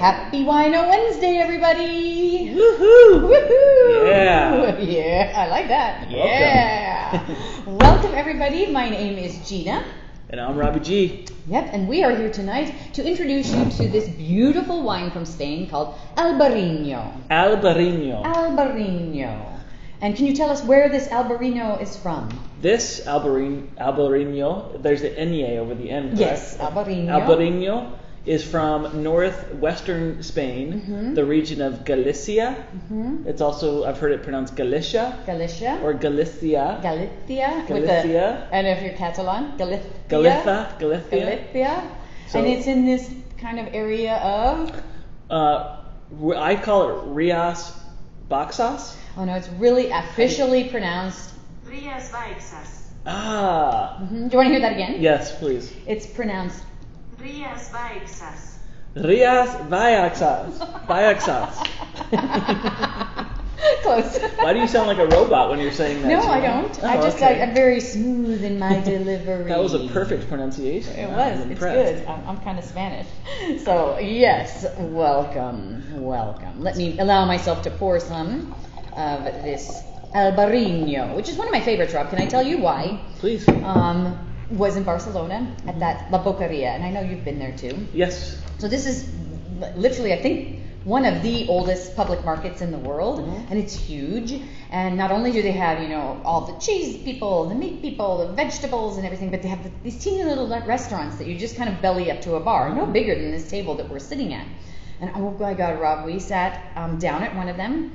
Happy Wino Wednesday, everybody! Woohoo! Woohoo! Yeah! Yeah, I like that. Welcome. Yeah! Welcome, everybody. My name is Gina. And I'm RobbyG. Yep, and we are here tonight to introduce you to this beautiful wine from Spain called Albarino. Albarino. Albarino. And can you tell us where this Albarino is from? This Albarino, there's the N-E over the end, correct? Yes, Albarino. Albarino is from northwestern Spain, the region of Galicia. It's also, I've heard it pronounced Galicia. Galicia. Or Galicia. Galicia. Galicia. And if you're Catalan, Galicia. Galicia. Galicia. So, and it's in this kind of area of? I call it Rias Baixas. Oh no, it's really officially pronounced Rias Baixas. Ah. Do you want to hear that again? Yes, please. It's pronounced Rias Baixas. Rias Baixas. Baixas. Close. Why do you sound like a robot when you're saying that? No, Gina? I don't. Oh, I just okay. I'm very smooth in my delivery. That was a perfect pronunciation. It I'm was. It's impressed. good. I'm kind of Spanish. So yes, welcome. Let me allow myself to pour some of this Albarino, which is one of my favorites, Rob. Can I tell you why? Please. Was in Barcelona at that La Boqueria, and I know you've been there too. Yes. So this is literally, I think, one of the oldest public markets in the world, and it's huge. And not only do they have, all the cheese people, the meat people, the vegetables and everything, but they have these teeny little restaurants that you just kind of belly up to a bar, no bigger than this table that we're sitting at. And oh my God, Rob, we sat down at one of them.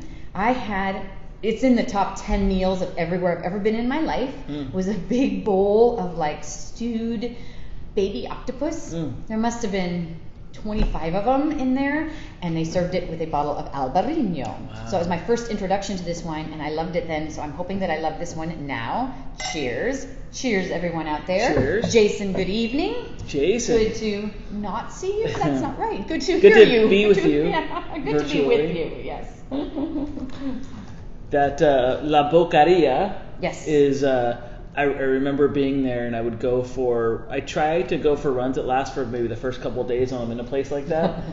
It's in the top 10 meals of everywhere I've ever been in my life. Was a big bowl of like stewed baby octopus. There must have been 25 of them in there, and they served it with a bottle of Albarino. Wow. So it was my first introduction to this wine, and I loved it then, so I'm hoping that I love this one now. Cheers. Cheers, everyone out there. Cheers. Jason, good evening. Jason. Good to not see you. That's not right. Good to Good hear to you. be with you. Yeah, good virtually. to be with you, yes. That La Boqueria Yes. is, I remember being there, and I try to go for runs that last for maybe the first couple of days when I'm in a place like that.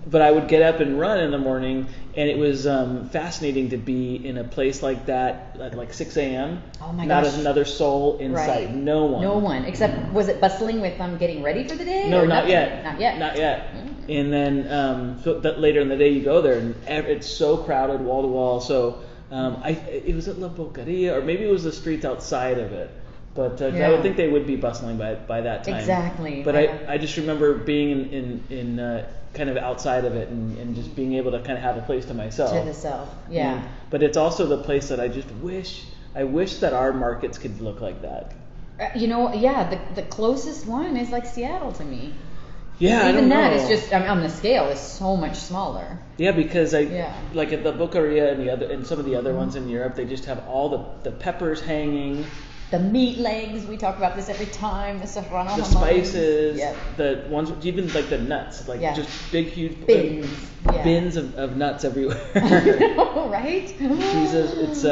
But I would get up and run in the morning, and it was fascinating to be in a place like that at like 6 a.m. Oh my Not gosh. another soul in Right. sight. No one. No one. Except, was it bustling with getting ready for the day? No, or not nothing? yet. Not yet. Not yet. And then so that later in the day you go there, and it's so crowded, wall to wall. So it was at La Boqueria, or maybe it was the streets outside of it. But I would think they would be bustling by that time. Exactly. But I just remember being in kind of outside of it, and just being able to kind of have a place to myself. To the self, yeah. But it's also the place that I wish that our markets could look like that. The closest one is like Seattle to me. Yeah, Even that know. is just on the scale is so much smaller. Yeah, because like at the Boqueria and some of the other ones in Europe, they just have all the peppers hanging. The meat legs, we talk about this every time. The serrano The jamón. spices, Yep. the ones, even like the nuts, just big, huge Bins. Yeah. bins of nuts everywhere. I know, right? Jesus, it's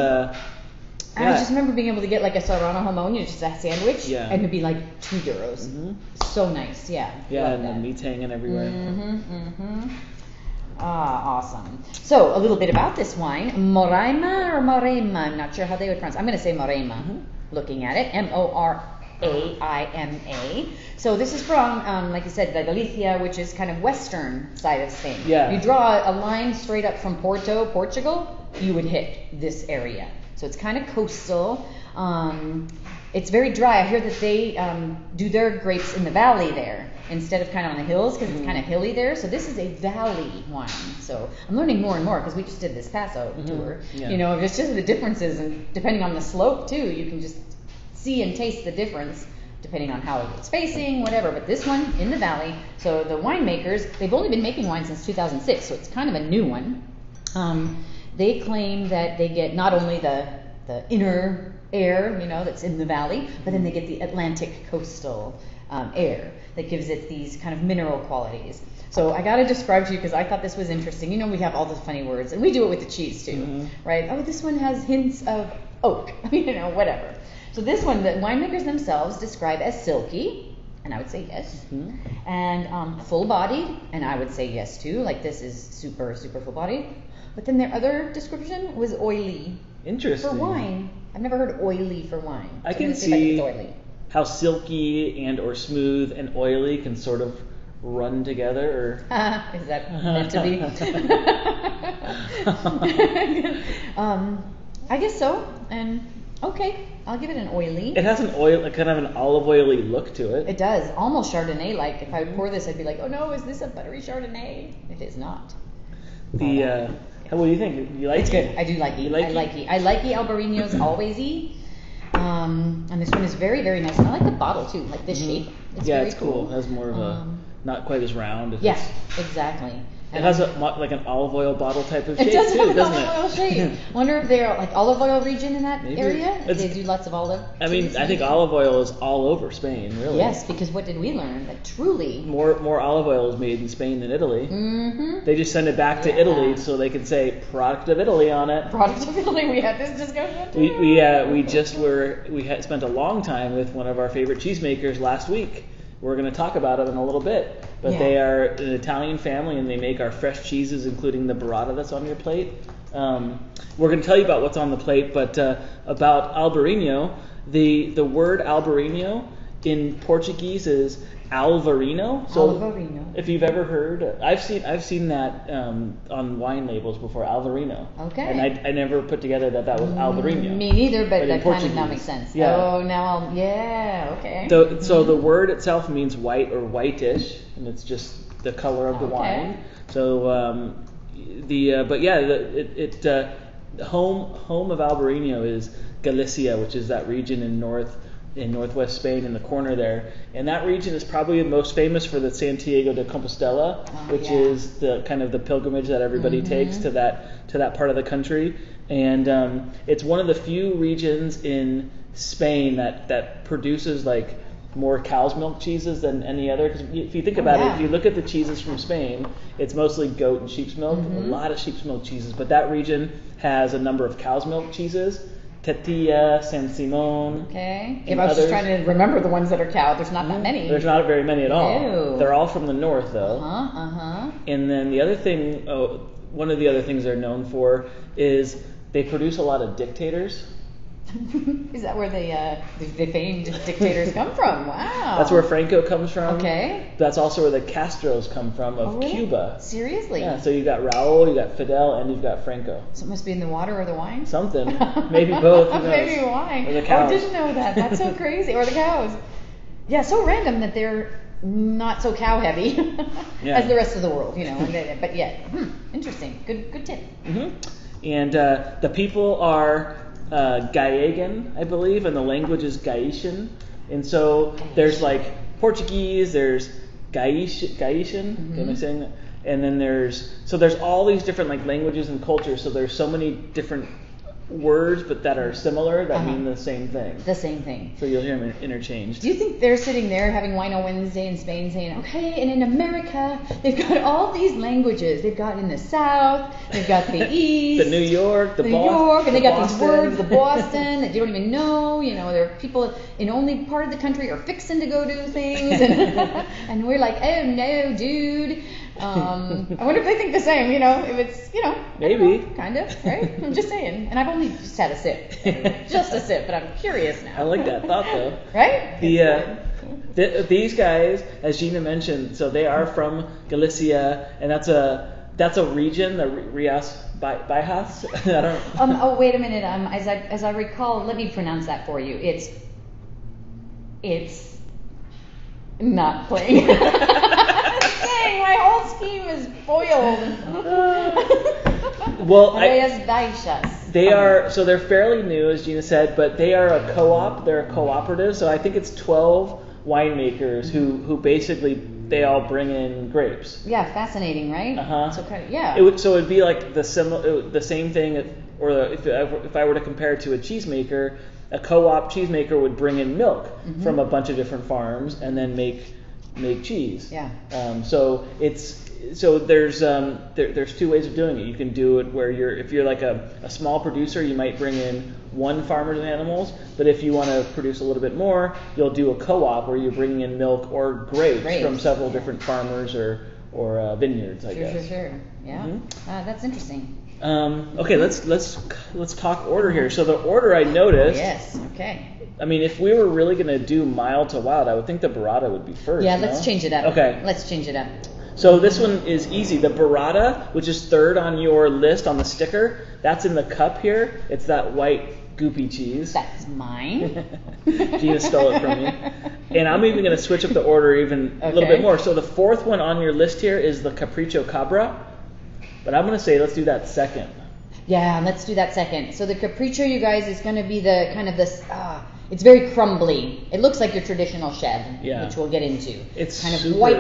I just remember being able to get like a serrano jamón, just a sandwich, and it'd be like €2. So nice, yeah. Yeah, Love and that. the meat's hanging everywhere. Awesome. So a little bit about this wine, Moraima or Moraima, I'm not sure how they would pronounce. I'm going to say Moraima. Looking at it, Moraima. So this is from, like you said, the Galicia, which is kind of western side of Spain. Yeah. You draw a line straight up from Porto, Portugal, you would hit this area. So it's kind of coastal. It's very dry. I hear that they do their grapes in the valley there instead of kind of on the hills, because it's kind of hilly there. So this is a valley wine. So I'm learning more and more, because we just did this Paso tour. Yeah. It's just the differences, and depending on the slope too, you can just see and taste the difference depending on how it's facing, whatever. But this one in the valley. So the winemakers, they've only been making wine since 2006, so it's kind of a new one. They claim that they get not only the inner air, that's in the valley, but then they get the Atlantic coastal air that gives it these kind of mineral qualities. So I got to describe to you, because I thought this was interesting. We have all the funny words, and we do it with the cheese too, right? Oh, this one has hints of oak, whatever. So this one, the winemakers themselves describe as silky, and I would say yes. Mhm. And full-bodied, and I would say yes too. Like this is super, super full-bodied. But then their other description was oily Interesting. for wine. I've never heard oily for wine. I So I'm can gonna see if see it's oily. how silky and or smooth and oily can sort of run together. Is that meant to be? I guess so. And okay, I'll give it an oily. It has an oil, kind of an olive oily look to it. It does, almost Chardonnay-like. If I would pour this, I'd be like, oh no, is this a buttery Chardonnay? It is not. What do you think? You like It's it? good. I do like it. You like I it? like it. I like the Albarinos always-y. And this one is very, very nice. And I like the bottle too, like this shape. It's Yeah, very it's cool. It has more of a, not quite as round. Yeah, exactly. It has like an olive oil bottle type of It shape does too, have an doesn't olive oil it? shape. Wonder if they're like olive oil region in that Maybe. area. It's- They do lots of olive. I mean, trees, I think maybe. olive oil is all over Spain, really. Yes, because what did we learn? That truly. More olive oil is made in Spain than Italy. Mm-hmm. They just send it back to Yeah. Italy so they can say product of Italy on it. Product of Italy. We had this discussion too. We had spent a long time with one of our favorite cheesemakers last week. We're going to talk about it in a little bit, but Yeah. they are an Italian family and they make our fresh cheeses, including the burrata that's on your plate. We're going to tell you about what's on the plate, but about Albarino, the word Albarino in Portuguese is Alvarino. So Alvarino. if you've ever heard, I've seen that on wine labels before, Alvarino. Okay. And I never put together that was Albarino. Me neither, but in that kind of now Portuguese. makes sense. Yeah. Oh, now okay. So the word itself means white or whitish, and it's just the color of the Okay. wine. So home of Albarino is Galicia, which is that region in northwest Spain in the corner there, and that region is probably the most famous for the Santiago de Compostela, which yeah. is the kind of the pilgrimage that everybody takes to that part of the country, and it's one of the few regions in Spain that produces like more cow's milk cheeses than any other. Because if you think about it, if you look at the cheeses from Spain, it's mostly goat and sheep's milk, a lot of sheep's milk cheeses, but that region has a number of cow's milk cheeses. Tetilla, San Simon. Okay. and If I was just others. trying to remember the ones that are cow, there's not that many. There's not very many at all. Ew. They're all from the north, though. Uh-huh. And then the other thing, one of the other things they're known for is they produce a lot of dictators. Is that where the famed dictators come from? Wow. That's where Franco comes from. Okay. That's also where the Castros come from of Oh, really? Cuba. Seriously? Yeah, so you've got Raul, you've got Fidel, and you've got Franco. So it must be in the water or the wine? Something. Maybe both. Who knows? Maybe wine. Or the cows. Oh, I didn't know that. That's so crazy. Or the cows. Yeah, so random that they're not so cow heavy Yeah. as the rest of the world, you know. But yet, interesting. Good tip. hmm And the people are Gallegan, I believe, and the language is Gaetian. And so there's like Portuguese, there's Gaetian, am I saying that? And then there's all these different like languages and cultures. So there's so many different words, but that are similar that mean the same thing. The same thing. So you'll hear them interchanged. Do you think they're sitting there having Wino Wednesday in Spain saying, okay, and in America, they've got all these languages. They've got in the South, they've got the East. The New York, New York, and they got Boston. these words, the Boston, that you don't even know. You know, there are people in only part of the country are fixing to go do things. And we're like, oh no, dude. I wonder if they think the same, you know, if it's, you know. Maybe. Kind of, right? I'm just saying. And I've only just had a sip. Just a sip, but I'm curious now. I like that thought though. Right? These guys, as Gina mentioned, so they are from Galicia, and that's a region, the Rias Baixas. I don't. Oh, wait a minute. As I recall, let me pronounce that for you. It's not playing. Dang, my whole scheme is foiled. Well, Reyes Baixas. they're fairly new, as Gina said, but they are a co-op. They're a cooperative, so I think it's 12 winemakers who basically they all bring in grapes. Yeah, fascinating, right? So kind of, yeah. It'd be like the same thing, if I were to compare it to a cheesemaker, a co-op cheesemaker would bring in milk from a bunch of different farms and then make make cheese. Yeah. So there's two ways of doing it. You can do it where if you're like a small producer, you might bring in one farmer's animals, but if you want to produce a little bit more, you'll do a co-op where you're bringing in milk or grapes from several different farmers or vineyards, I guess. Sure. Yeah. Mm-hmm. That's interesting. Okay, let's talk order here. So the order I noticed. Yes. Okay. I mean, if we were really going to do mild to wild, I would think the burrata would be first. Yeah, let's change it up. Okay. Let's change it up. So this one is easy. The burrata, which is third on your list on the sticker, that's in the cup here. It's that white goopy cheese. That's mine. Gina stole it from me. And I'm even going to switch up the order even a little bit more. So the fourth one on your list here is the Capricio Cabra. But I'm going to say let's do that second. Yeah, let's do that second. So the Capricho, you guys, is going to be the kind of this. It's very crumbly. It looks like your traditional chev, which we'll get into. It's kind of white,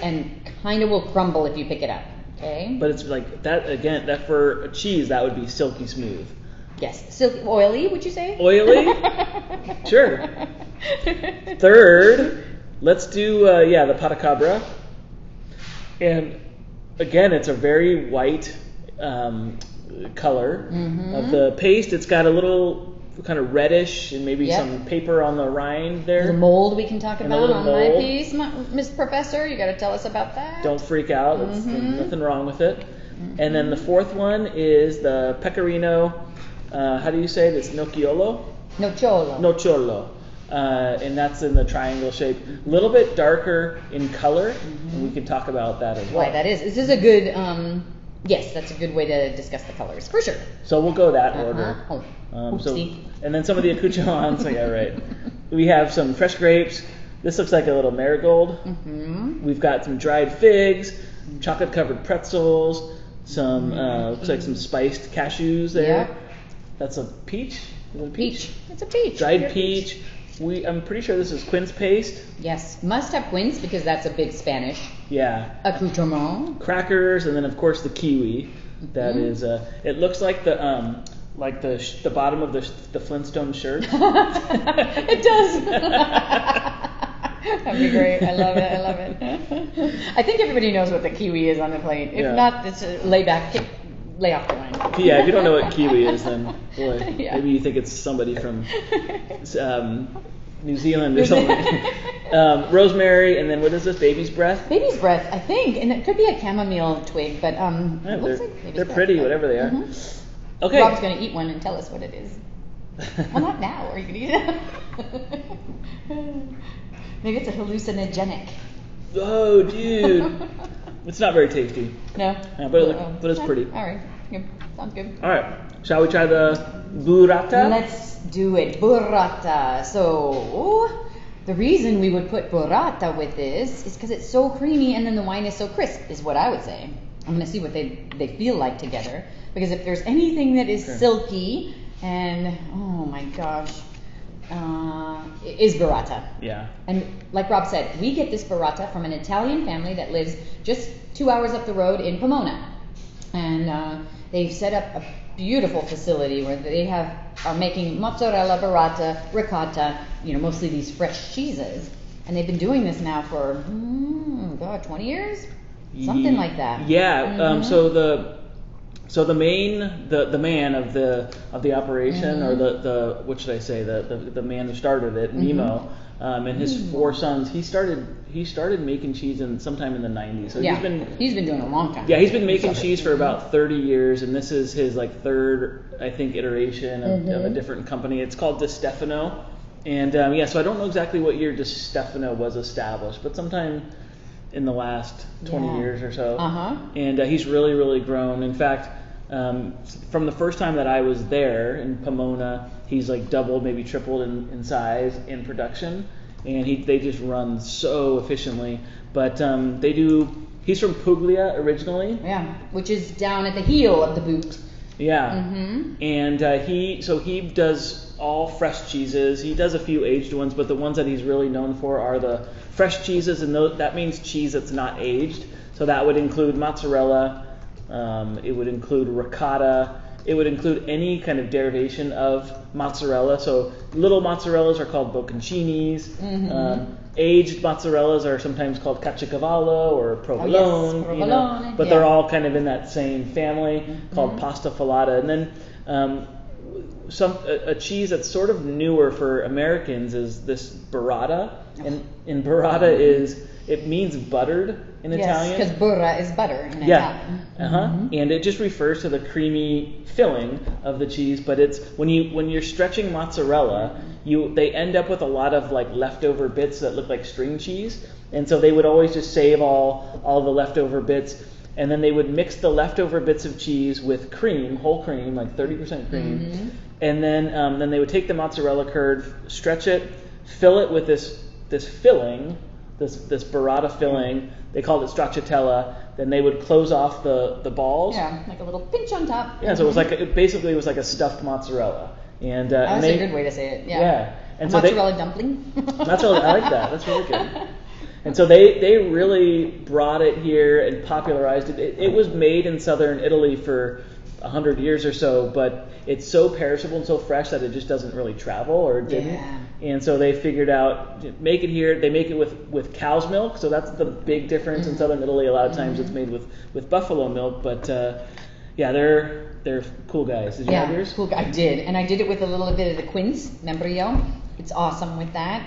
and kind of will crumble if you pick it up. Okay. But it's like that again. That for a cheese, that would be silky smooth. Yes, silky, oily. Would you say? Oily. Sure. Third, let's do the Patacabra. And again, it's a very white color of the paste. It's got a little kind of reddish and maybe some paper on the rind there. The mold we can talk about on mold. my piece, Miss Professor. You got to tell us about that. Don't freak out. There's nothing wrong with it. And then the fourth one is the pecorino. How do you say it? It's Nocciola. Nocciola. And that's in the triangle shape. A little bit darker in color, and we can talk about that as well. Why that is. This is a good, yes, that's a good way to discuss the colors, for sure. So we'll go that order. And then some of the accoutrements, yeah, right. We have some fresh grapes. This looks like a little marigold. We've got some dried figs, chocolate-covered pretzels, some, looks like some spiced cashews there. Yeah. That's a peach? Is it a peach? It's a peach. Dried peach. I'm pretty sure this is quince paste. Yes, must have quince because that's a big Spanish. Yeah. Accoutrement. Crackers, and then of course the kiwi. That is. It looks like the bottom of the Flintstone shirt. It does. That'd be great. I love it. I think everybody knows what the kiwi is on the plate. If not, it's a lay off the line. Yeah, if you don't know what kiwi is, then boy, maybe you think it's somebody from New Zealand or something. Rosemary, and then what is this? Baby's breath? Baby's breath, I think, and it could be a chamomile twig, but it looks like baby's they're breath, pretty, whatever they are. Okay. Rob's going to eat one and tell us what it is. Well, not now. Are you going to eat it? Maybe it's a hallucinogenic. Oh, dude. It's not very tasty. No. But it's pretty. All right. Good. Sounds good. All right. Shall we try the burrata? Let's do it. Burrata. So, the reason we would put burrata with this is because it's so creamy and then the wine is so crisp, is what I would say. I'm going to see what they feel like together. Because if there's anything that is silky and, oh my gosh, it is burrata. Yeah. And like Rob said, we get this burrata from an Italian family that lives just 2 hours up the road in Pomona. And they've set up a beautiful facility where they are making mozzarella, burrata, ricotta, mostly these fresh cheeses. And they've been doing this now for, 20 years? Something like that. Yeah. So the man of the operation, or the what should I say, the man who started it, Nemo, and his four sons, he started making cheese sometime in the 90s. So he's been doing it a long time. Yeah, he's been making cheese for about 30 years, and this is his third, I think, iteration of a different company. It's called Di Stefano, and so I don't know exactly what year Di Stefano was established, but sometime in the last 20 years or so. And he's really, really grown. In fact, from the first time that I was there in Pomona, he's doubled, maybe tripled in size in production. And they just run so efficiently. But he's from Puglia originally. Yeah, which is down at the heel of the boot. Yeah. And he does all fresh cheeses. He does a few aged ones, but the ones that he's really known for are the fresh cheeses, and that means cheese that's not aged. So that would include mozzarella, it would include ricotta, it would include any kind of derivation of mozzarella. So little mozzarellas are called bocconcinis. Aged mozzarellas are sometimes called caciocavallo or provolone. Provolone, but they're all kind of in that same family called pasta filata. And then a cheese that's sort of newer for Americans is this burrata. And burrata it means buttered in Italian. Yes, because burra is butter in Italian. And it just refers to the creamy filling of the cheese. But it's when you're stretching mozzarella, they end up with a lot of like leftover bits that look like string cheese. And so they would always just save all the leftover bits. And then they would mix the leftover bits of cheese with cream, whole cream, like 30% cream. And then they would take the mozzarella curd, stretch it, fill it with this filling, this burrata filling. They called it stracciatella. Then they would close off the balls. Yeah, like a little pinch on top. Yeah, so it was like it was like a stuffed mozzarella. And that's a good way to say it. Yeah. And so mozzarella dumpling. Mozzarella, I like that. That's really good. And so they really brought it here and popularized it. It was made in southern Italy for 100 years or so, but it's so perishable and so fresh that it just doesn't really travel, or it didn't. Yeah. And so they figured out, make it here. They make it with cow's milk, so that's the big difference in southern Italy. A lot of times it's made with buffalo milk, but they're cool guys. Did you have yours? Cool. I did, and I did it with a little bit of the quince, membrillo. It's awesome with that.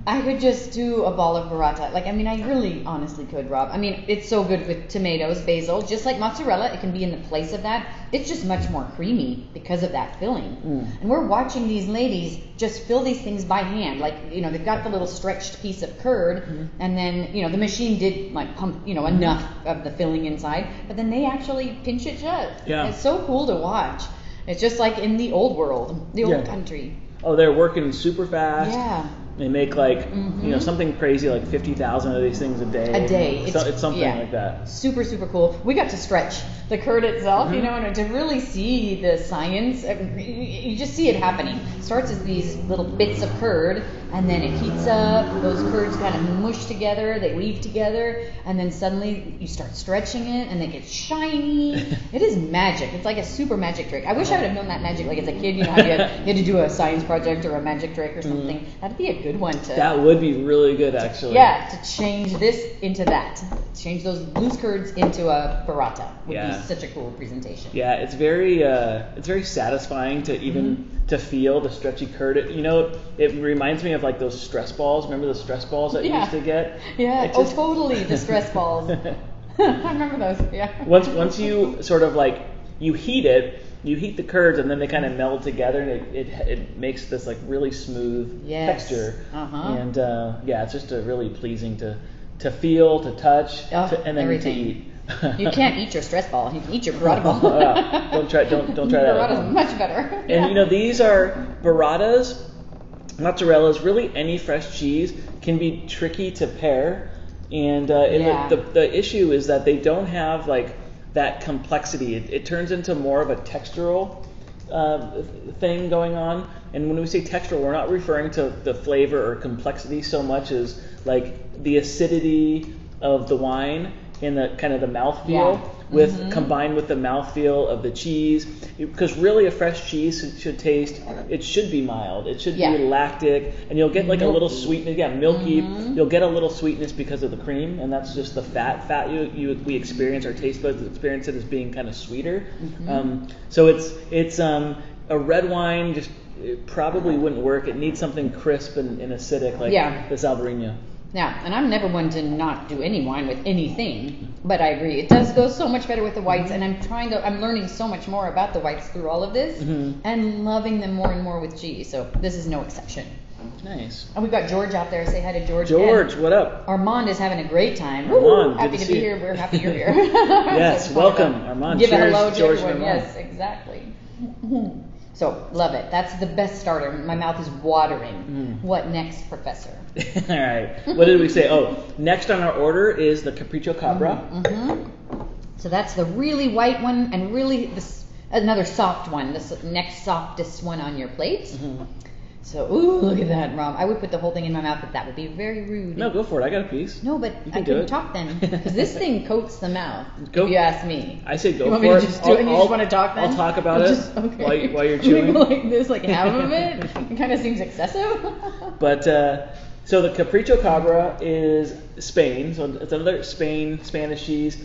I could just do a ball of burrata. I really honestly could, Rob. It's so good with tomatoes, basil, just like mozzarella. It can be in the place of that. It's just much more creamy because of that filling. And we're watching these ladies just fill these things by hand. They've got the little stretched piece of curd, and then, the machine did pump, enough of the filling inside, but then they actually pinch it shut. Yeah. It's so cool to watch. It's just like in the old world, the old country. Oh, they're working super fast. Yeah. They make something crazy like 50,000 of these things a day. It's something like that. Super, super cool. We got to stretch the curd itself, and to really see the science. You just see it happening. It starts as these little bits of curd, and then it heats up. Those curds kind of mush together. They weave together, and then suddenly you start stretching it, and they get shiny. It is magic. It's like a super magic trick. I wish I would have known that magic as a kid. You had to do a science project or a magic trick or something. That'd be a good one to. That would be really good, actually. Yeah, to change this into that. Change those loose curds into a burrata would be such a cool presentation. Yeah, it's very satisfying to even to feel the stretchy curd. It reminds me of like those stress balls. Remember the stress balls that you used to get? Yeah. Totally, the stress balls. I remember those. Yeah. Once you sort of you heat it. You heat the curds and then they kind of meld together, and it makes this like really smooth texture. And it's just really pleasing to feel, to touch, and then everything. to eat. You can't eat your stress ball. You can eat your burrata ball. Don't try that. Burrata's much better. And these are burratas, mozzarellas. Really, any fresh cheese can be tricky to pair. And the issue is that they don't have that complexity. It turns into more of a textural thing going on. And when we say textural, we're not referring to the flavor or complexity so much as the acidity of the wine and the kind of the mouthfeel combined with the mouthfeel of the cheese. Because really a fresh cheese should be mild. It should be lactic, and you'll get a little sweetness. Yeah, milky. You'll get a little sweetness because of the cream, and that's just the fat we experience. Our taste buds experience it as being kind of sweeter. So it's a red wine it probably wouldn't work. It needs something crisp and acidic like this Albarino. Yeah, and I'm never one to not do any wine with anything, but I agree. It does go so much better with the whites, and I'm learning so much more about the whites through all of this, and loving them more and more with cheese, so this is no exception. Nice. And we've got George out there. Say hi to George. George, what up? Armand is having a great time. Armand, happy to be here. We're happy you're here. Yes, welcome, Armand. Give Cheers, a hello to George everyone. Yes, exactly. So, love it. That's the best starter. My mouth is watering. What next, Professor? All right. What did we say? Oh, next on our order is the Capricio Cabra. So that's the really white one, and really another soft one. This next softest one on your plate. So, ooh, look at that, Rob. I would put the whole thing in my mouth, but that would be very rude. No, go for it. I got a piece. No, but I couldn't talk then. Because this thing coats the mouth, if you ask me. I say go you want for me it. to just do it and you just want to talk then? I'll talk about it while you're chewing. Like this, like half of it? It kind of seems excessive. But, so the Capricho Cabra is Spain. So it's another Spanish cheese.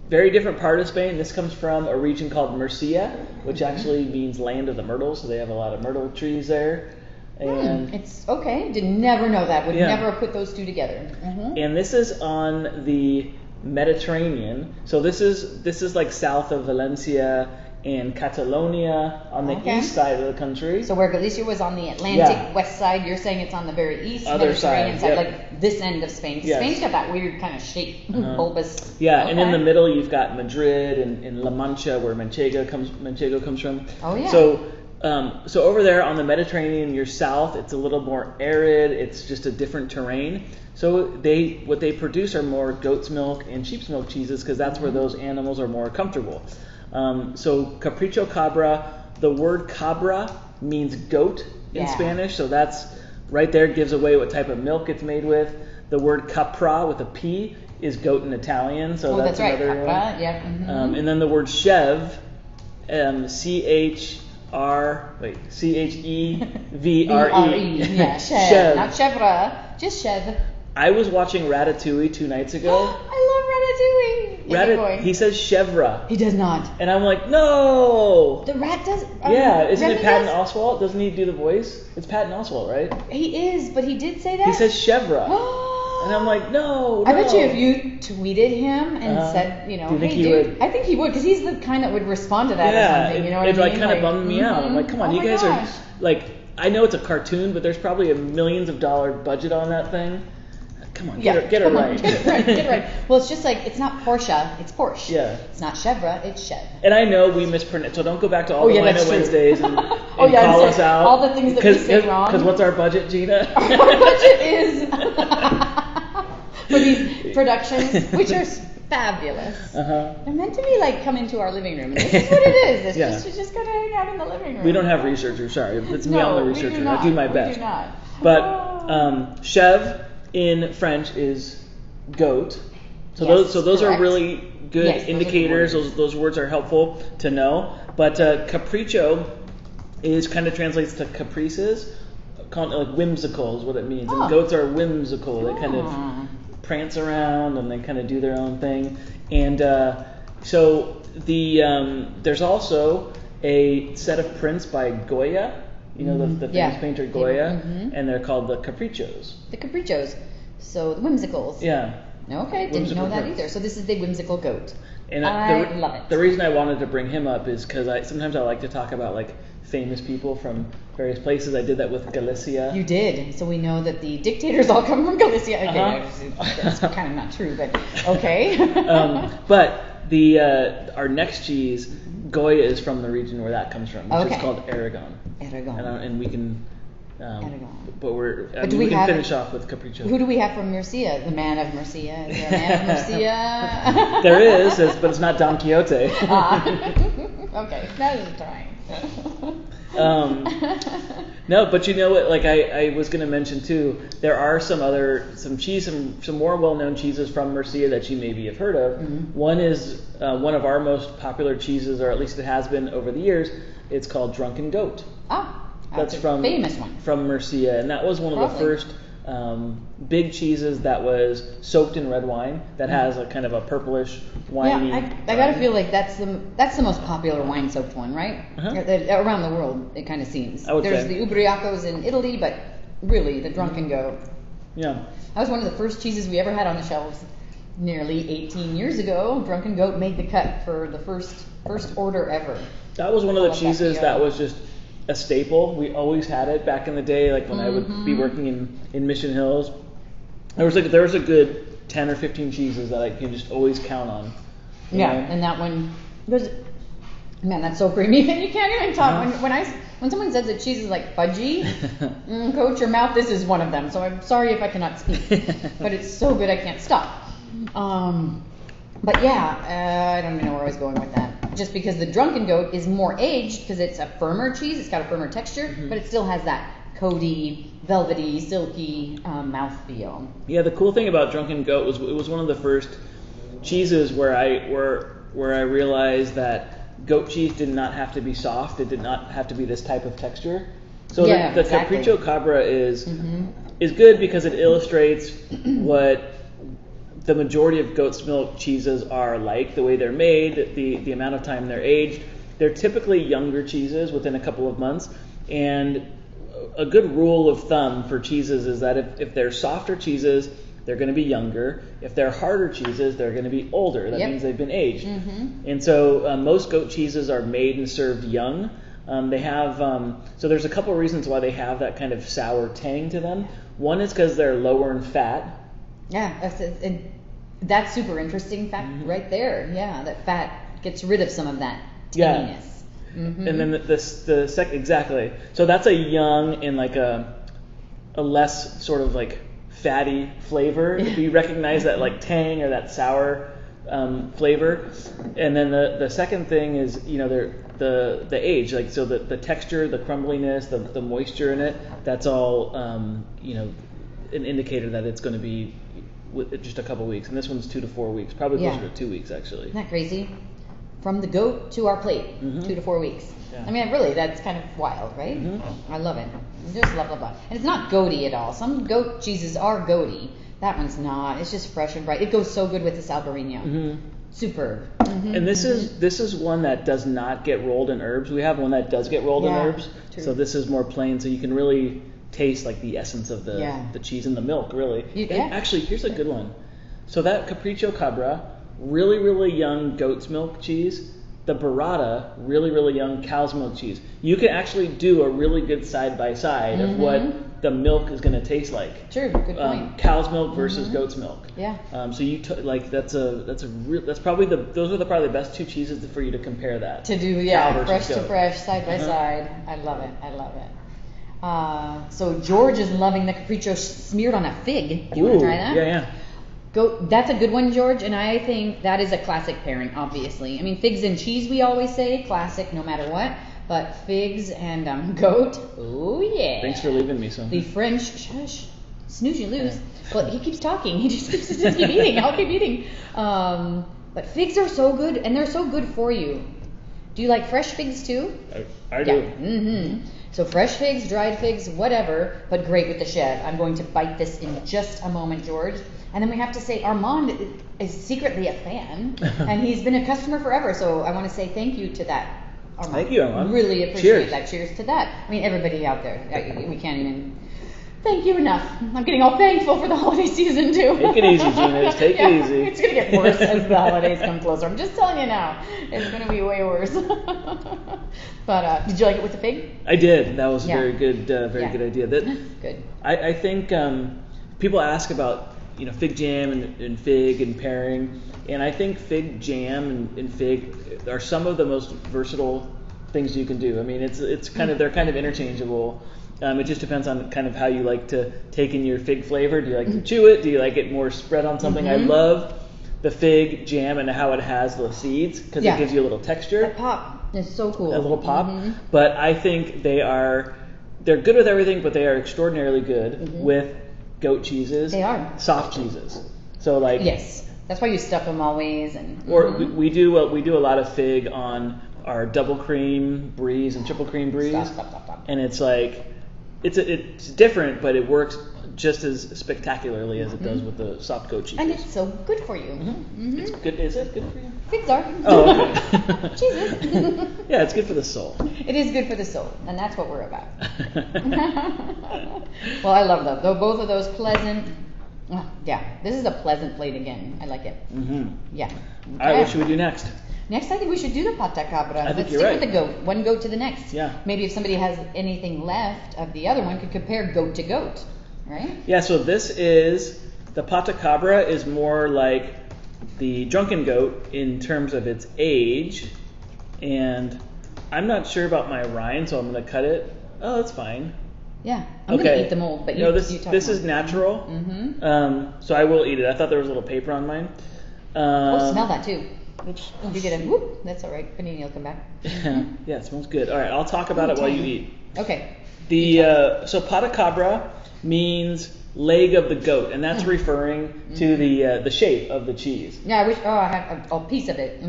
Very different part of Spain. This comes from a region called Murcia, which actually means land of the myrtles. So they have a lot of myrtle trees there. And it's okay. Did never know that. Would never have put those two together. And this is on the Mediterranean. So this is like south of Valencia and Catalonia on the east side of the country. So where Galicia was on the Atlantic west side, you're saying it's on the very east other Mediterranean side, yep. like this end of Spain. Spain's got that weird kind of shape, bulbous. Yeah, and in the middle you've got Madrid and La Mancha, where Manchego comes from. Oh yeah. So over there on the Mediterranean, you're south. It's a little more arid. It's just a different terrain. So what they produce are more goat's milk and sheep's milk cheeses because that's where those animals are more comfortable. So Capricho Cabra, the word cabra means goat in Spanish. So that's right there gives away what type of milk it's made with. The word capra with a P is goat in Italian. So that's right. another Capra, one. yeah. Mm-hmm. And then the word chev, Chevre. Yeah, chev. Not chèvre, just chev. I was watching Ratatouille 2 nights ago. I love Ratatouille. He says chèvre. He does not. And I'm like, no. The rat does. Isn't it Patton Oswalt? Doesn't he do the voice? It's Patton Oswalt, right? He is, but he did say that. He says chèvre. And I'm like, no. I bet you if you tweeted him and said, do you think hey he dude, would? I think he would, because he's the kind that would respond to that or something. You know what I mean? It like kind of bummed me out. I'm like, come on, you guys gosh. are like, I know it's a cartoon, but there's probably a millions of dollar budget on that thing. Come on, get it right. Get it right. Well, it's just like, it's not Porsche, it's Porsche. Yeah. It's not Chevre, it's Chev. And I know we mispronounce, so don't go back to all the Wino Wednesdays and call us out. All the things that we say wrong. Because what's our budget, Gina? Our budget is for these productions, which are fabulous. They're meant to be like come into our living room. And this is what it is. It's just going to hang out in the living room. We don't have researchers, sorry. It's me on the researcher. I do my best. We do not. But chev in French is goat. So those are really good indicators. Those words are helpful to know. But capricho kind of translates to caprices. Like whimsical is what it means. And goats are whimsical. They kind of prance around and they kind of do their own thing. And so there's also a set of prints by Goya. You know, the famous painter Goya, and they're called the Caprichos. The Caprichos. So the whimsicals. Yeah. Okay, didn't know that either. So this is the whimsical goat. And I love it. The reason I wanted to bring him up is because sometimes I like to talk about like famous people from various places. I did that with Galicia. You did. So we know that the dictators all come from Galicia. Okay, that's kind of not true, but okay. But our next cheese, Goya, is from the region where that comes from, which is called Aragon. And we can. But we can finish off with Capricho. Who do we have from Murcia? The man of Murcia. Is there a man of Murcia? There is, but it's not Don Quixote. Okay, that is trying. No, but you know what? Like I was going to mention too, there are some more well-known cheeses from Murcia that you maybe have heard of. Mm-hmm. One is one of our most popular cheeses, or at least it has been over the years. It's called Drunken Goat. That's a famous one from Murcia, and that was one of the first big cheeses that was soaked in red wine that has a kind of a purplish winey. Yeah, I gotta feel like that's the most popular wine soaked one, right? Around the world, it kind of seems. There's the ubriacos in Italy, but really the Drunken Goat. Yeah, that was one of the first cheeses we ever had on the shelves. Nearly 18 years ago, Drunken Goat made the cut for the first order ever. That was one of the cheeses that was just a staple. We always had it back in the day, like when I would be working in Mission Hills. There was a good 10 or 15 cheeses that I can just always count on. And that one was, man, that's so creamy that you can't even talk. When someone says that cheese is like fudgy, coat your mouth. This is one of them. So I'm sorry if I cannot speak, but it's so good I can't stop. But I don't even know where I was going with that. Just because the Drunken Goat is more aged, because it's a firmer cheese, it's got a firmer texture, but it still has that coaty, velvety, silky mouthfeel. Yeah, the cool thing about Drunken Goat was it was one of the first cheeses where I realized that goat cheese did not have to be soft. It did not have to be this type of texture. So the exactly. Capricho Cabra is good because it illustrates what the majority of goat's milk cheeses are like, the way they're made, the amount of time they're aged. They're typically younger cheeses within a couple of months, and a good rule of thumb for cheeses is that if they're softer cheeses, they're going to be younger. If they're harder cheeses, they're going to be older. That means they've been aged. And so most goat cheeses are made and served young. They have so there's a couple reasons why they have that kind of sour tang to them. One is because they're lower in fat. Yeah, that's super interesting fact right there. Yeah, that fat gets rid of some of that tanginess. And then the second, exactly. So that's a young and like a less sort of like fatty flavor. If you recognize that like tang or that sour flavor. And then the second thing is, they're the age, like, so the texture, the crumbliness, the moisture in it, that's all an indicator that it's going to be just a couple weeks. And this one's 2 to 4 weeks, probably closer to 2 weeks actually. Isn't that crazy? From the goat to our plate, 2 to 4 weeks. Yeah. I mean, really, that's kind of wild, right? I love it. Just love. And it's not goaty at all. Some goat cheeses are goaty. That one's not. It's just fresh and bright. It goes so good with this Albarino. Superb. And this is one that does not get rolled in herbs. We have one that does get rolled in herbs. True. So this is more plain, so you can really taste like the essence of the cheese and the milk, really. And actually, here's a good one. So that Capricio Cabra, really, really young goat's milk cheese. The Burrata, really, really young cow's milk cheese. You can actually do a really good side-by-side of what the milk is going to taste like. True, good point. Cow's milk versus goat's milk. Yeah. So you that's probably those are probably the best two cheeses for you to compare that. To do, fresh to fresh, side by side. I love it. So George is loving the Capricho smeared on a fig. Do you want to try that? Yeah. That's a good one, George, and I think that is a classic pairing, obviously. I mean, figs and cheese, we always say, classic no matter what, but figs and goat, oh yeah. Thanks for leaving me some. The French, snooze you lose. Well, he keeps talking, he just keep eating, I'll keep eating. But figs are so good, and they're so good for you. Do you like fresh figs too? I do. So fresh figs, dried figs, whatever, but great with the chef. I'm going to bite this in just a moment, George. And then we have to say Armand is secretly a fan, and he's been a customer forever. So I want to say thank you to that, Armand. Thank you, Armand. Really appreciate that. Cheers to that. I mean, everybody out there, we can't even thank you enough. I'm getting all thankful for the holiday season too. Take it easy, Gina. Take it easy. It's going to get worse as the holidays come closer. I'm just telling you now. It's going to be way worse. But did you like it with the fig? I did. That was a very good idea. Good. I think people ask about fig jam and fig and pairing, and I think fig jam and fig are some of the most versatile things you can do. I mean, it's kind of they're kind of interchangeable. It just depends on kind of how you like to take in your fig flavor. Do you like to chew it? Do you like it more spread on something? I love the fig jam and how it has the seeds because it gives you a little texture. That pop is so cool. A little pop. But I think they're good with everything, but they are extraordinarily good with goat cheeses. They are. Soft cheeses. So like. Yes. That's why you stuff them always. Or we do a lot of fig on our double cream bries and triple cream bries. Stop. And it's like, it's different, but it works just as spectacularly as it does with the soft goat cheese. And it's so good for you. It's good. Is it good for you? Figs are. Oh, okay. Jesus. Yeah, it's good for the soul. It is good for the soul, and that's what we're about. Well, I love them. Though both of those pleasant. This is a pleasant plate again. I like it. Yeah. Okay. All right, what should we do next? Next, I think we should do the Patacabra. I think Let's you're stick right. with the goat. One goat to the next. Yeah. Maybe if somebody has anything left of the other one, could compare goat to goat, right? Yeah. So this is the Patacabra is more like the Drunken Goat in terms of its age, and I'm not sure about my rind, so I'm going to cut it. Oh, that's fine. Yeah, I'm going to eat the mold, but this is natural. So I will eat it. I thought there was a little paper on mine. Smell that too. Which you get a whoop. That's all right. Panini will come back. Yeah, it smells good. All right, I'll talk about it while you eat. Okay. So Patacabra means leg of the goat, and that's referring to the shape of the cheese. Yeah, I wish. Oh, I have a piece of it.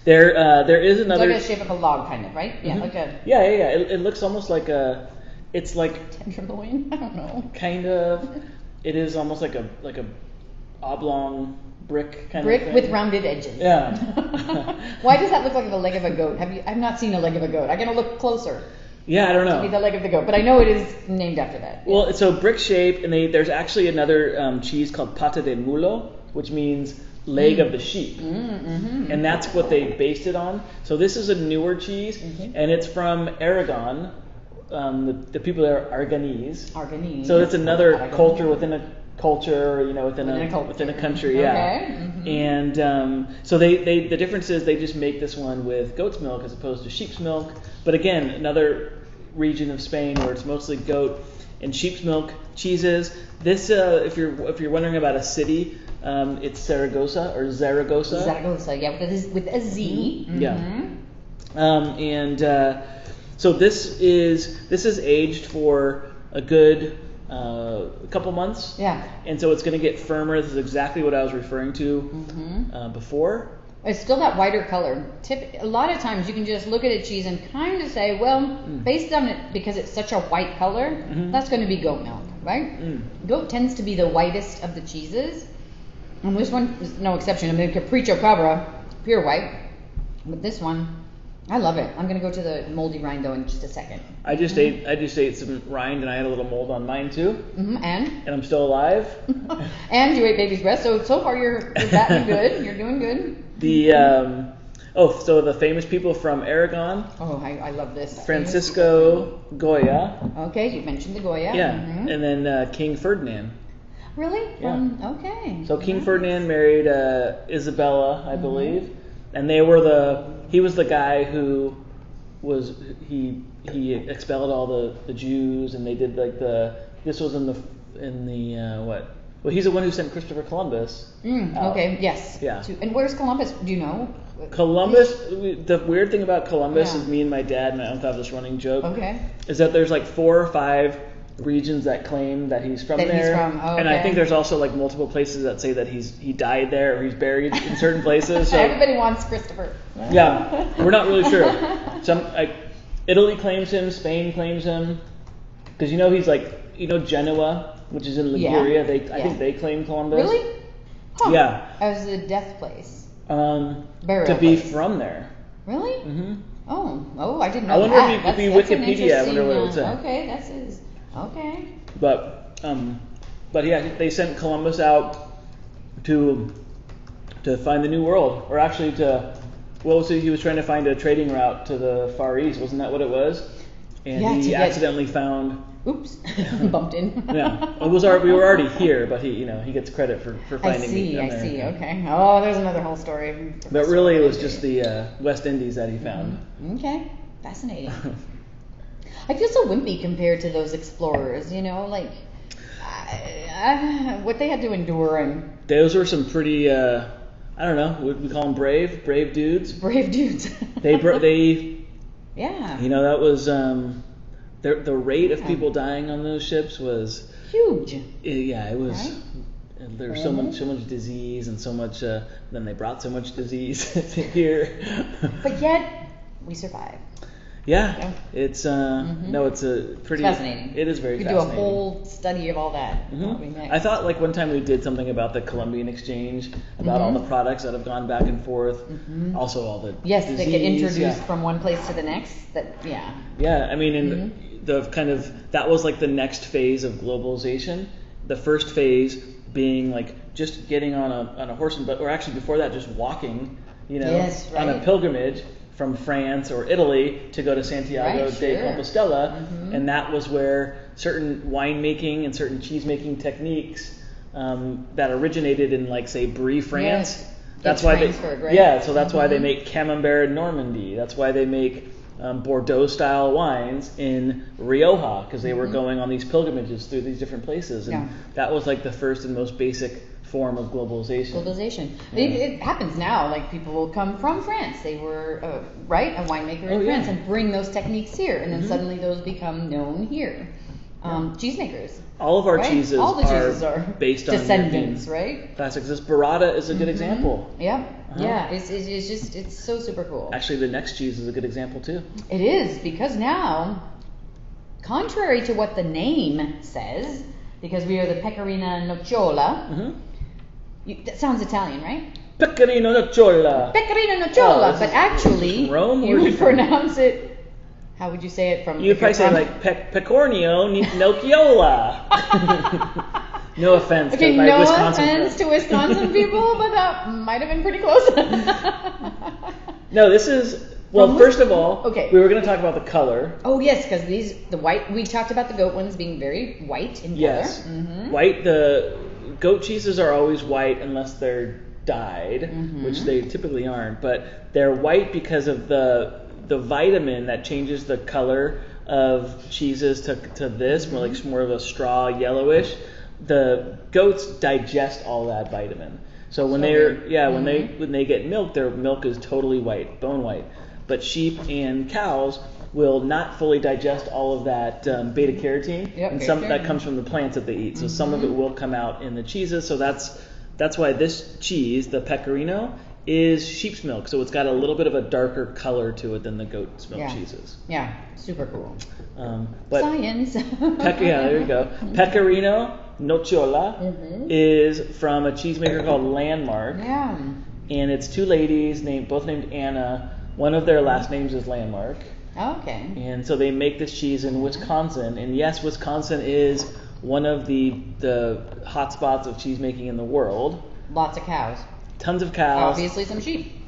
There is another. It's like a shape of a log, kind of, right? Yeah. Okay. Yeah. It looks almost like a. It's like tenderloin. I don't know. Kind of. It is almost like a oblong brick kind of thing. With rounded edges. Yeah. Why does that look like the leg of a goat? I've not seen a leg of a goat. I'm gonna look closer. Yeah, I don't know. To be the leg of the goat, but I know it is named after that. Yeah. Well, so brick shape, and there's actually another cheese called pata de mulo, which means leg of the sheep, and that's what they based it on. So this is a newer cheese, and it's from Aragon. The people there are Aragonese. So it's another culture within a culture, within a country, yeah. Okay. And so the difference is they just make this one with goat's milk as opposed to sheep's milk. But again, another region of Spain where it's mostly goat and sheep's milk cheeses. This, if you're wondering about a city, it's Zaragoza or Zaragoza. Zaragoza, yeah, with a Z. Yeah. So this is aged for a good couple months. Yeah. And so it's going to get firmer. This is exactly what I was referring to before. It's still that whiter color. A lot of times you can just look at a cheese and kind of say, well, based on it, because it's such a white color, that's going to be goat milk, right? Goat tends to be the whitest of the cheeses. And this one is no exception. I mean, Capricio Cabra, pure white. But this one, I love it. I'm going to go to the moldy rind, though, in just a second. I just ate some rind, and I had a little mold on mine, too. And I'm still alive. And you ate baby's breath, so far you're batting good. You're doing good. So the famous people from Aragon. Oh, I love this. Francisco Goya. Okay, you mentioned the Goya. Yeah, and then King Ferdinand. Really? Yeah. Okay. So King Ferdinand married Isabella, I believe, and he was the guy who he expelled all the Jews, and they did this was in the what? Well, he's the one who sent Christopher Columbus. Okay, yes. Yeah. And where's Columbus? Do you know? Columbus, the weird thing about Columbus is me and my dad and my uncle have this running joke. Okay. Is that there's 4 or 5 regions that claim that he's from there. And I think there's also multiple places that say that he died there or he's buried in certain places. So everybody wants Christopher. Yeah, we're not really sure. Italy claims him, Spain claims him, because he's Genoa, which is in Liguria. I think they claim Columbus. Really? Huh. Yeah. As a death place. To be from there. Really? Oh, I didn't know. I wonder if you Wikipedia. I wonder what it would say. Okay, that's his. Okay. But yeah, they sent Columbus out to find the New World, or actually he was trying to find a trading route to the Far East. Wasn't that what it was? And he accidentally found. Oops, bumped in. Yeah, we were already here, but he gets credit for finding me. I see. Okay. Oh, there's another whole story. But really, it was just the West Indies that he found. Okay, fascinating. I feel so wimpy compared to those explorers. What they had to endure and. Those were some pretty. I don't know. Would we call them brave dudes? Brave dudes. They. Yeah. That was. The rate of people dying on those ships was huge. It was. Right? There was so much disease and so much. Then they brought so much disease here. But yet we survived. Yeah, it's it's a pretty. It's fascinating. It is very we fascinating. We could do a whole study of all that. I thought one time we did something about the Columbian exchange, about all the products that have gone back and forth, also all the disease. They get introduced from one place to the next. Yeah, I mean, the kind of that was the next phase of globalization. The first phase being just getting on a horse or actually before that just walking, on a pilgrimage from France or Italy to go to Santiago de Compostela, and that was where certain winemaking and certain cheese-making techniques that originated in, say, Brie, France. That's why so that's why they make Camembert in Normandy. That's why they make Bordeaux style wines in Rioja because they were going on these pilgrimages through these different places, and that was like the first and most basic form of globalization. It happens now. Like people will come from France. They were a winemaker in France and bring those techniques here, and then suddenly those become known here. Cheesemakers. All of our cheeses, all the cheeses are based on descendants, European right? classics. This Burrata is a good example. Yeah. Yeah, it's so super cool. Actually, the next cheese is a good example too. It is, because now, contrary to what the name says, because we are the Pecorina Nocciola, that sounds Italian, right? Pecorino Nocciola. Pecorino Nocciola, but actually, Rome, you would pronounce it. How would you say it from? You'd probably say like Pecorino Nocciola. No offense to my Wisconsin friends. No offense to Wisconsin people, but that might have been pretty close. No, this is, first of all, we were going to talk about the color. Oh, yes, because the white, we talked about the goat ones being very white in color. Yes. White, the goat cheeses are always white unless they're dyed, which they typically aren't, but they're white because of the vitamin that changes the color of cheeses to this, more of a straw yellowish. The goats digest all that vitamin. So when when they get milk, their milk is totally white, bone white. But sheep and cows will not fully digest all of that beta carotene, and some that comes from the plants that they eat. So some of it will come out in the cheeses. So that's why this cheese, the Pecorino, is sheep's milk. So it's got a little bit of a darker color to it than the goat's milk cheeses. Yeah, super cool. But science. There you go. Pecorino Nocciola is from a cheesemaker called Landmark. Yeah. And it's two ladies both named Anna. One of their last names is Landmark. Okay. And so they make this cheese in Wisconsin. And yes, Wisconsin is one of the hot spots of cheese making in the world. Lots of cows. Tons of cows. Obviously some sheep.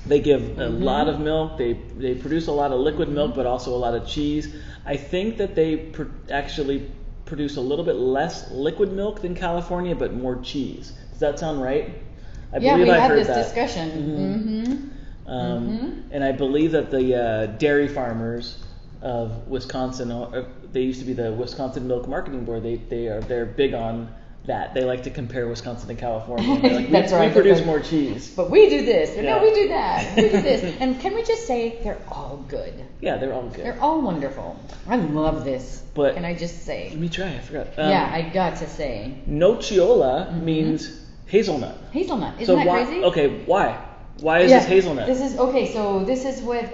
They give a lot of milk. They produce a lot of liquid milk, but also a lot of cheese. I think that they actually produce a little bit less liquid milk than California, but more cheese. Does that sound right? I believe we I had heard this that. discussion. And I believe that the dairy farmers of Wisconsin, they used to be the Wisconsin Milk Marketing Board. They're big on that. They like to compare Wisconsin to California. They're like, That's right. We produce more cheese. But we do this. No, we do that. We do this. And can we just say they're all good? Yeah, they're all good. They're all wonderful. I love this. But can I just say? Let me try. I forgot. I got to say. Nocciola means hazelnut. Hazelnut. Isn't that crazy? Okay, why? Why is this hazelnut? This is so this is what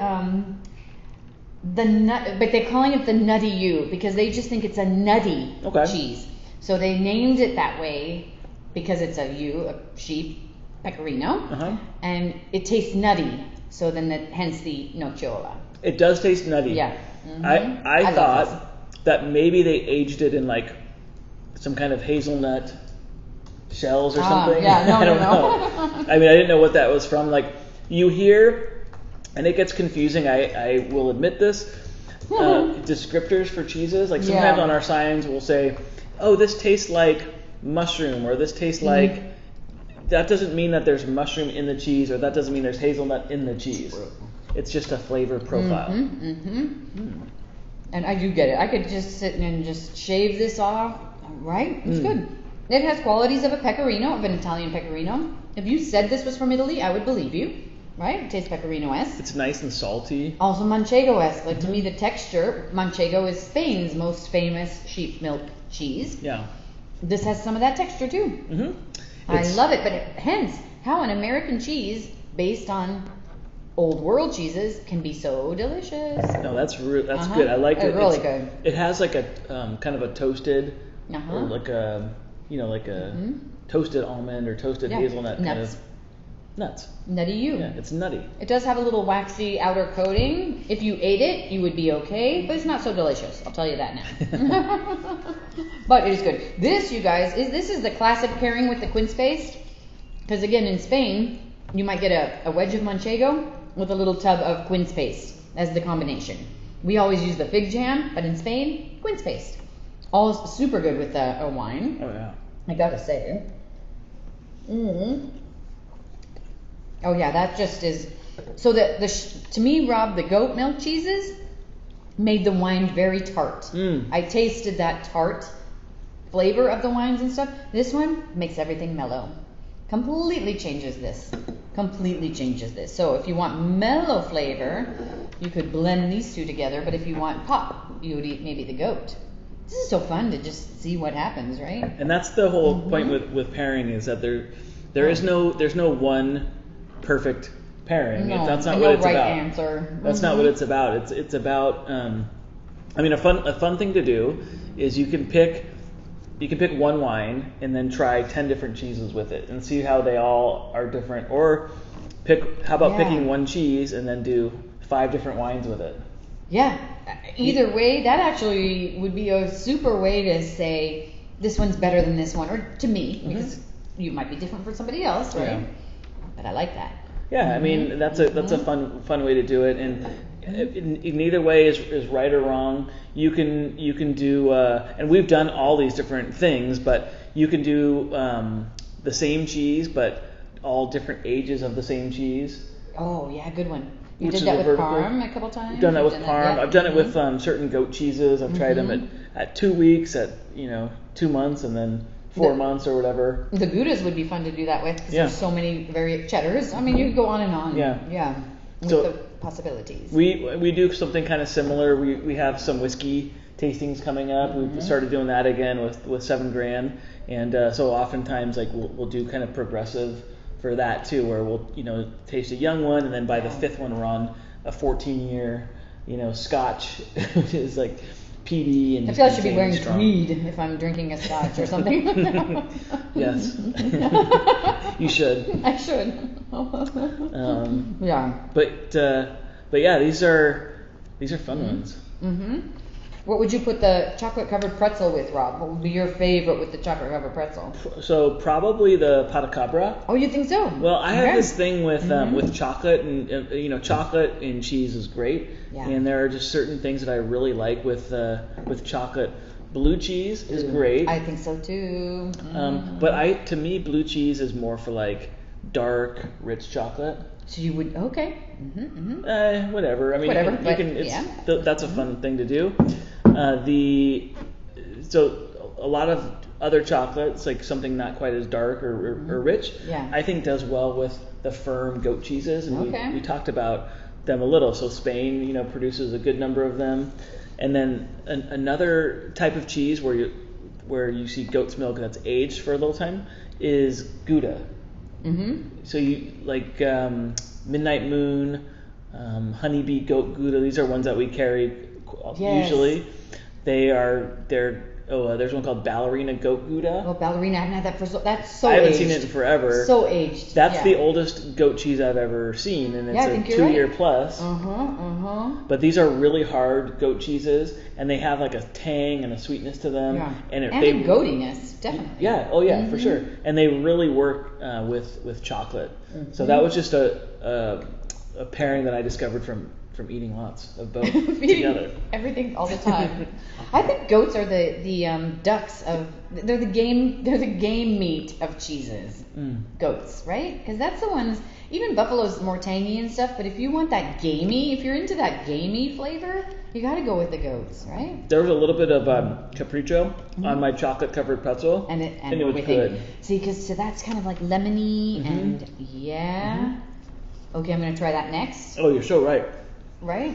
the nut, but they're calling it the Nutty U because they just think it's a nutty cheese. So they named it that way because it's a sheep, Pecorino, and it tastes nutty. So then hence the Nocciola. It does taste nutty. Yeah. I thought that maybe they aged it in like some kind of hazelnut shells or something. Yeah, no, I don't know. I mean, I didn't know what that was from. Like you hear, and it gets confusing. I will admit this. Descriptors for cheeses, like sometimes on our signs we'll say, "Oh, this tastes like mushroom," or "This tastes like." That doesn't mean that there's mushroom in the cheese, or that doesn't mean there's hazelnut in the cheese. It's just a flavor profile. And I do get it. I could just sit and just shave this off, right? It's good. It has qualities of a pecorino, of an Italian pecorino. If you said this was from Italy, I would believe you, right? It tastes pecorino-esque. It's nice and salty. Also Manchego-esque. Like to me, the texture, Manchego is Spain's most famous sheep milk cheese. Yeah. This has some of that texture too. I love it, but hence how an American cheese based on old world cheeses can be so delicious. No, that's good. I like it. It's really good. It has like a kind of a toasted, or like a toasted almond or toasted hazelnut kind of nuts. Nutty U. Yeah, it's nutty. It does have a little waxy outer coating. If you ate it, you would be okay, but it's not so delicious. I'll tell you that now. But it is good. This, you guys, is the classic pairing with the quince paste. Because again, in Spain, you might get a wedge of Manchego with a little tub of quince paste as the combination. We always use the fig jam, but in Spain, quince paste. All super good with a wine. Oh yeah. I gotta say. Oh yeah, that just is So to me, Rob, the goat milk cheeses made the wine very tart. I tasted that tart flavor of the wines and stuff. This one makes everything mellow. Completely changes this. So if you want mellow flavor, you could blend these two together. But if you want pop, you would eat maybe the goat. This is so fun to just see what happens, right? And that's the whole point with pairing, is that there's no one perfect pairing. No, That's not and what no it's right about. answer. That's not what it's about. It's about. I mean, a fun thing to do is you can pick one wine and then try 10 different cheeses with it and see how they all are different. Or how about picking one cheese and then do 5 different wines with it? Yeah. Either way, that actually would be a super way to say this one's better than this one, or to me, because you might be different for somebody else, right? Yeah. But I like that. Yeah, I mean that's a fun way to do it, and in either way is right or wrong. You can do, and we've done all these different things, but you can do the same cheese, but all different ages of the same cheese. Oh yeah, good one. You Which did is that a with vertical. parm a couple times. I've done that with You've parm. yeah. I've done it with certain goat cheeses. I've tried them at 2 weeks, at 2 months, and then 4 months or whatever. The Goudas would be fun to do that with, because there's so many cheddars. I mean, you could go on and on. Yeah. With So the possibilities. We do something kind of similar. We have some whiskey tastings coming up. We've started doing that again with 7 Grand, and so oftentimes like we'll do kind of progressive for that too, where we'll taste a young one, and then by the 5th one we're on a 14-year Scotch, which is like peaty and I feel I should be and wearing strong. tweed if I'm drinking a Scotch or something. Yes, you should. I should. Yeah. But yeah, these are fun ones. What would you put the chocolate covered pretzel with, Rob? What would be your favorite with the chocolate covered pretzel? So probably the Patacabra. Oh, you think so? Well, I have this thing with chocolate, and chocolate and cheese is great. Yeah. And there are just certain things that I really like with chocolate. Blue cheese is great. I think so too. But to me, blue cheese is more for like dark, rich chocolate. So you would Whatever. I mean, Whatever, you can. That's a fun thing to do. So a lot of other chocolates, like something not quite as dark or rich, I think does well with the firm goat cheeses, and we talked about them a little. So Spain, produces a good number of them, and then another type of cheese where you see goat's milk that's aged for a little time is Gouda. So you like Midnight Moon, Honeybee Goat Gouda. These are ones that we carry usually. There's one called Ballerina Goat Gouda. Oh, Ballerina, I haven't had that for that's so I haven't aged. seen it in forever. So aged. That's the oldest goat cheese I've ever seen, and it's a 2-year plus. But these are really hard goat cheeses, and they have like a tang and a sweetness to them. Yeah. And a goatiness, definitely. Yeah, oh yeah, for sure. And they really work with chocolate. So that was just a pairing that I discovered from eating lots of both together. Everything all the time. I think goats are the ducks of they're the game meat of cheeses. Goats, right? Because that's the ones. Even buffalo's more tangy and stuff, but if you want that gamey, if you're into that gamey flavor, you got to go with the goats, right? There was a little bit of Capricho on my chocolate covered pretzel, and it was good. See, because that's kind of like lemony and Okay, I'm gonna try that next. Oh, you're so right. Right?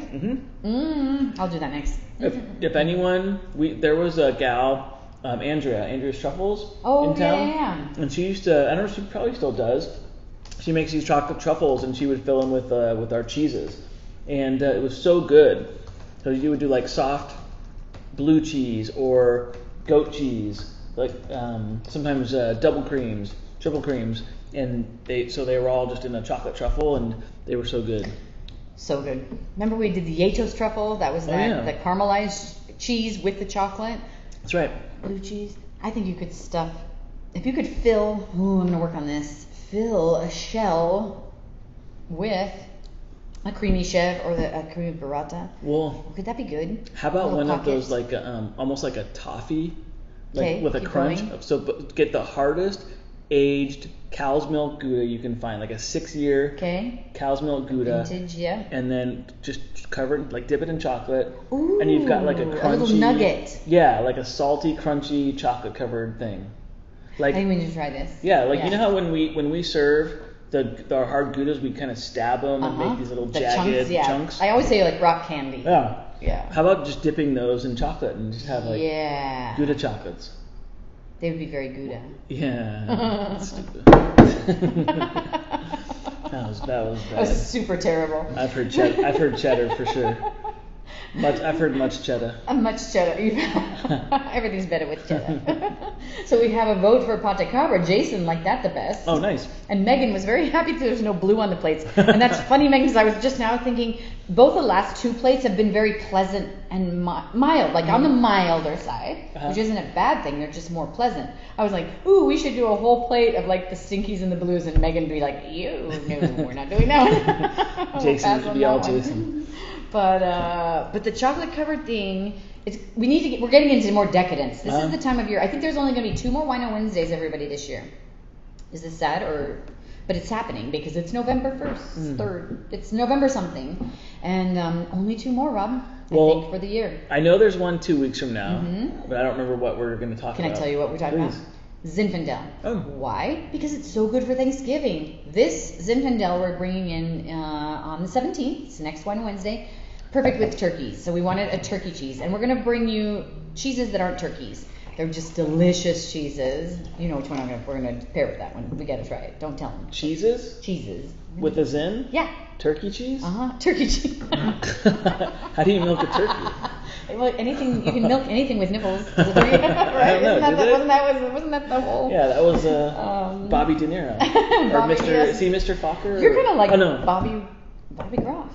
I'll do that next. If anyone, there was a gal, Andrea's Truffles in town. Yeah. And she used to, I don't know, she probably still does. She makes these chocolate truffles, and she would fill them with our cheeses, and it was so good. So you would do like soft blue cheese or goat cheese, like sometimes double creams, triple creams, and they were all just in a chocolate truffle, and they were so good. So good. Remember we did the Yatos truffle? That was the caramelized cheese with the chocolate. That's right. Blue cheese. I think you could stuff, if you could fill, I'm going to work on this, fill a shell with a creamy chèvre or a creamy burrata. Well, could that be good? How about one of those almost like a toffee, like with a crunch? Going. So get the hardest aged cow's milk Gouda you can find, like a 6-year Okay. cow's milk Gouda. Vintage, yeah. And then just dip it in chocolate. Ooh, and you've got like a crunchy. little nugget. Yeah, like a salty, crunchy, chocolate covered thing. Like, I think we need to try this. Yeah, like you know how when we serve our hard Goudas, we kind of stab them and make these little jagged chunks. I always say like rock candy. Yeah. Yeah. How about just dipping those in chocolate and just have like Gouda chocolates? They would be very Gouda. Yeah. That's stupid. that was bad. That was super terrible. I've heard cheddar for sure. I've heard much cheddar. Much cheddar. Everything's better with cheddar. So we have a vote for Patacabra. Jason liked that the best. Oh, nice. And Megan was very happy that there's no blue on the plates. And that's funny, Megan, because I was just now thinking both the last 2 plates have been very pleasant and mild, like on the milder side, which isn't a bad thing. They're just more pleasant. I was like, ooh, we should do a whole plate of like the stinkies and the blues, and Megan be like, ew, no, we're not doing that one. Jason would be all Jason. But the chocolate covered thing, we're getting into more decadence. This is the time of year. I think there's only going to be 2 more Wino Wednesdays, everybody, this year. Is this sad but it's happening because it's November 1st, 3rd. It's November something, and only 2 more, Rob. I think for the year. I know there's one 2 weeks from now, but I don't remember what we're going to talk about. Can I tell you what we're talking about? Zinfandel. Oh. Why? Because it's so good for Thanksgiving. This Zinfandel we're bringing in on the 17th. It's next one Wednesday. Perfect with turkeys. So we wanted a turkey cheese. And we're going to bring you cheeses that aren't turkeys. They're just delicious cheeses. You know which one we're going to pair with that one. We got to try it. Don't tell them. Cheeses? Cheeses. With a Zin? Yeah. Turkey cheese? Turkey cheese. How do you milk a turkey? Well, anything, you can milk anything with nipples. Right? I don't know. Wasn't that the whole? Yeah, that was Bobby De Niro. Or Bobby, Mr. yes. Is he Mr. Fokker? You're kind of like no. Bobby Groff.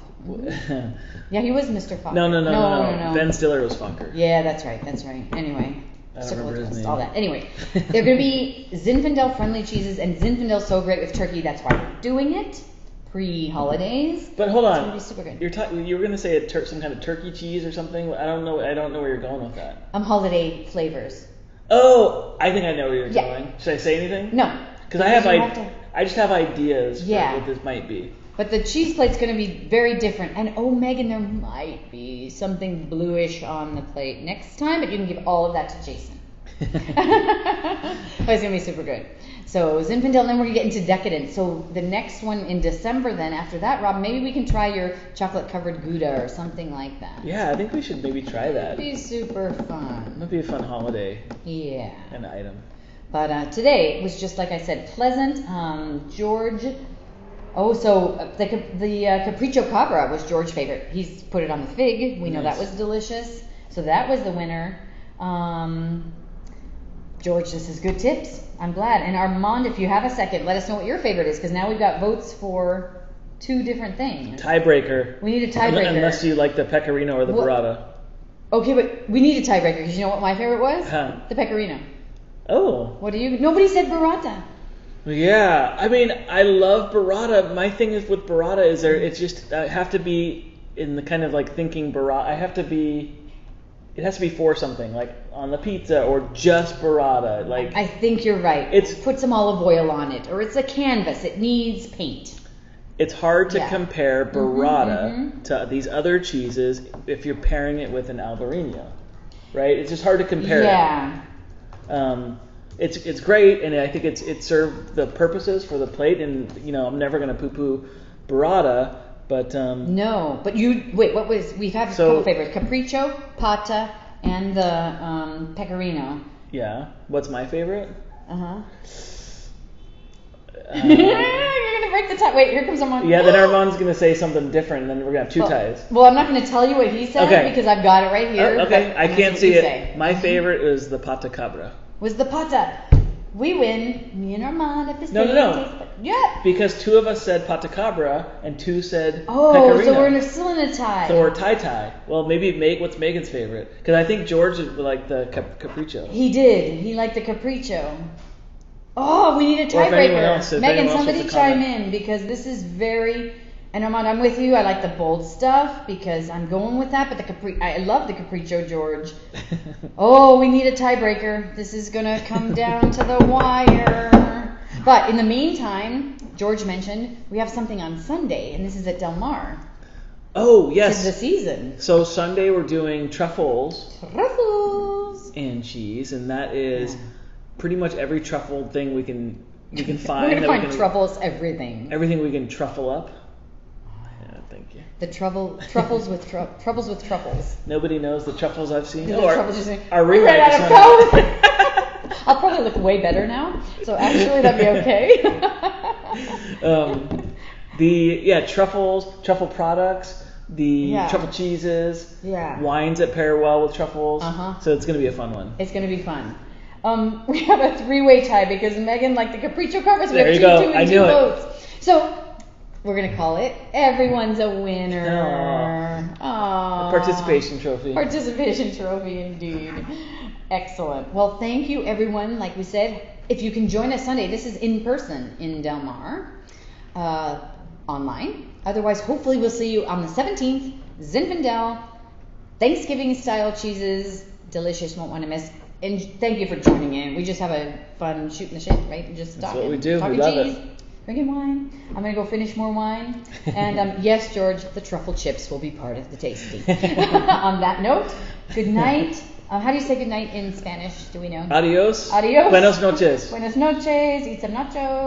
Yeah, he was Mr. Fokker. No. Ben Stiller was Fokker. Yeah, that's right. Anyway. I don't remember his name. All that. Anyway, they're going to be Zinfandel friendly cheeses, and Zinfandel's so great with turkey. That's why we're doing it pre-holidays. But hold on, it's going to be super good. You were going to say some kind of turkey cheese or something. I don't know where you're going with that. Holiday flavors. Oh, I think I know where you're going. Should I say anything? No. Because I just have ideas for what this might be. But the cheese plate's going to be very different. And Megan, there might be something bluish on the plate next time, but you can give all of that to Jason. But it's going to be super good. So Zinfandel, then we're going to get into decadence. So the next one in December then, after that, Rob, maybe we can try your chocolate-covered Gouda or something like that. Yeah, I think we should maybe try that. It'd be super fun. It'd be a fun holiday. Yeah. An item. But today was just, like I said, pleasant. George... Oh, so the Capricio Cabra was George's favorite. He's put it on the fig. We know that was delicious. So that was the winner. George, this is good tips. I'm glad. And Armand, if you have a second, let us know what your favorite is, because now we've got votes for 2 different things. Tiebreaker. We need a tiebreaker. Unless you like the Pecorino or the Burrata. Okay, but we need a tiebreaker, because you know what my favorite was? The Pecorino. Oh. What do you... Nobody said Burrata. Yeah, I mean, I love Burrata. My thing is with Burrata is it's just, I have to be in the kind of like thinking Burrata. It has to be for something, like on the pizza or just Burrata. Like, I think you're right. Put some olive oil on it, or it's a canvas. It needs paint. It's hard to compare Burrata to these other cheeses if you're pairing it with an Albarino, right? It's just hard to compare. Yeah. It's great, and I think it served the purposes for the plate. And I'm never gonna poo-poo Burrata, but no. But we've had a couple favorites: Capricho, Pata, and the Pecorino. Yeah. What's my favorite? You're gonna break the tie. Wait, here comes Armand. Yeah, then Armand's gonna say something different, and then we're gonna have 2 ties. Well, I'm not gonna tell you what he said because I've got it right here. Okay, I can't see it. My favorite is the Patacabra. Was the Pata. We win. Me and Armand at the same No. Yeah. Because 2 of us said Patacabra and 2 said Pecorino. So we're still in a tie. So we're tie. Well, maybe what's Megan's favorite? Because I think George liked the Capricho. He did. He liked the Capricho. Oh, we need a tiebreaker. Megan, somebody chime in, because this is very... And Armand, I'm with you. I like the bold stuff because I'm going with that. But I love the Capricho, George. Oh, we need a tiebreaker. This is gonna come down to the wire. But in the meantime, George mentioned we have something on Sunday, and this is at Del Mar. Oh, yes. This is the season. So Sunday we're doing truffles And cheese, and that is pretty much every truffle thing we can find. We're going to find truffles, everything. Everything we can truffle up. Yeah, thank you. The troubles with truffles. Nobody knows the truffles I've seen. Our rewrite out of code. I'll probably look way better now, so actually that'd be okay. Truffle products, truffle cheeses, wines that pair well with truffles. So it's going to be a fun one. It's going to be fun. We have a three-way tie because Megan liked the Capricho Cabra, so we have two votes. So we're going to call it Everyone's a Winner. A participation trophy. Participation trophy, indeed. Excellent. Well, thank you, everyone. Like we said, if you can join us Sunday, this is in person in Del Mar, online. Otherwise, hopefully we'll see you on the 17th, Zinfandel, Thanksgiving-style cheeses, delicious, won't want to miss. And thank you for joining in. We just have a fun shooting the shit, right? Just That's talking. what we do. Talking We love cheese, it. drinking wine. I'm going to go finish more wine. And yes, George, the truffle chips will be part of the tasting. On that note, good night. How do you say good night in Spanish? Do we know? Adios. Adios. Buenas noches. Buenas noches. Eat some nachos.